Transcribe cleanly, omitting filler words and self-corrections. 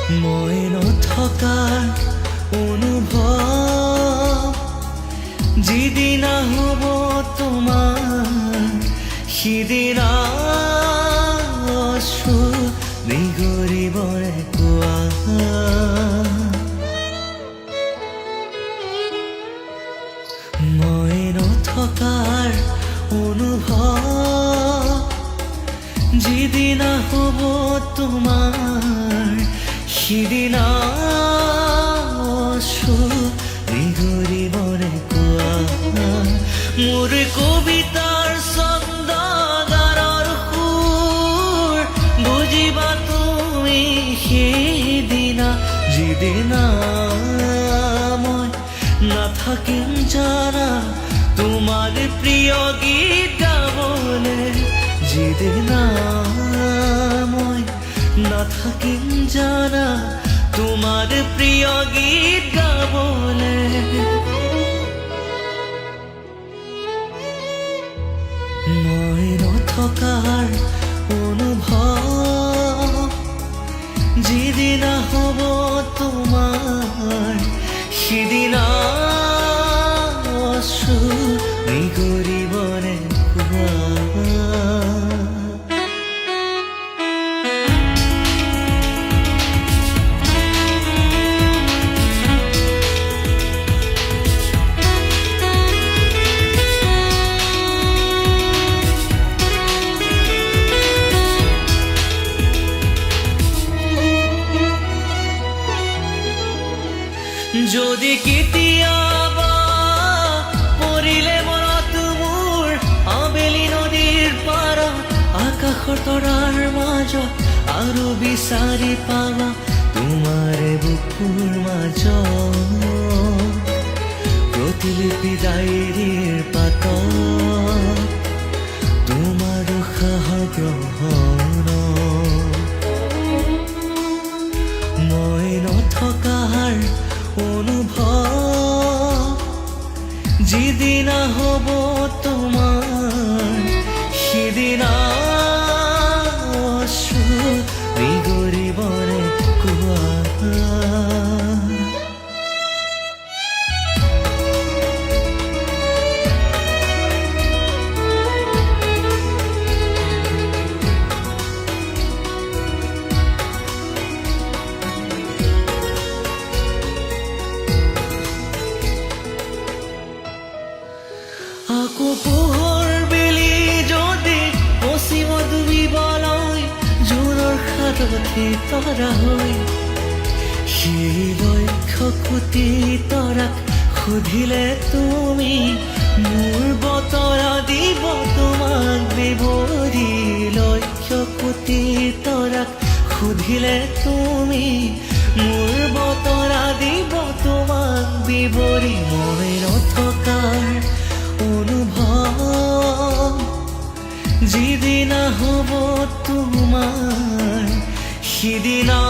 মই নথকাৰ অনুভৱ যিদিনা হ'ব তোমাৰ সিদিনা অশ্ৰু নিগৰিবৰে কোৱা মই নথকাৰ অনুভৱ যিদিনা হ'ব তোমাৰ সিদিনা অশ্ৰু নিগৰিবৰে কোৱা মোৰ কবিতাৰ ছন্দ গানৰ সুৰ বুজিবা তুমি সেইদিনা যিদিনা মই নাথাকিম জানা তোমাৰ প্ৰিয় গীত গাবলে যিদিনা মই নাথাকিম জানা তোমাৰ প্ৰিয় গীত গাবলে মই নথকাৰ অনুভৱ যিদিনা হ'ব তোমাৰ সিদিনা অশ্ৰু নিগৰিবৰে কোৱা যদি কেতিয়াবা পৰিলে মনত মোৰ আবেলি নদীৰ পাৰত আকাশৰ তৰাৰ মাজত আৰু বিচাৰি পাবা তোমাৰ বুকুৰ মাজত প্ৰতিলিপি ডায়েৰীৰ পাতত তোমাৰ উশাহ গ্ৰহণ মই নথকাৰ অনুভৱ যিদিনা হ'ব তোমাৰ সিদিনা অশ্ৰু নিগৰিবৰে কোৱা আকৌ পোহৰ বেলি যদি পশ্চিমত ডুবিবলৈ জোৰৰ সাৰথি তৰা হৈ সেই লক্ষ্য কোটি তৰাক সুধিলে তুমি মোৰ বতৰা দিব তোমাক বিৱৰি লক্ষ্য কোটি তৰাক সুধিলে তুমি মোৰ বতৰা দিব তোমাক বিৱৰি মই নথকাৰ অনুভৱ যিদিনা হ'ব তোমাৰ সিদিনা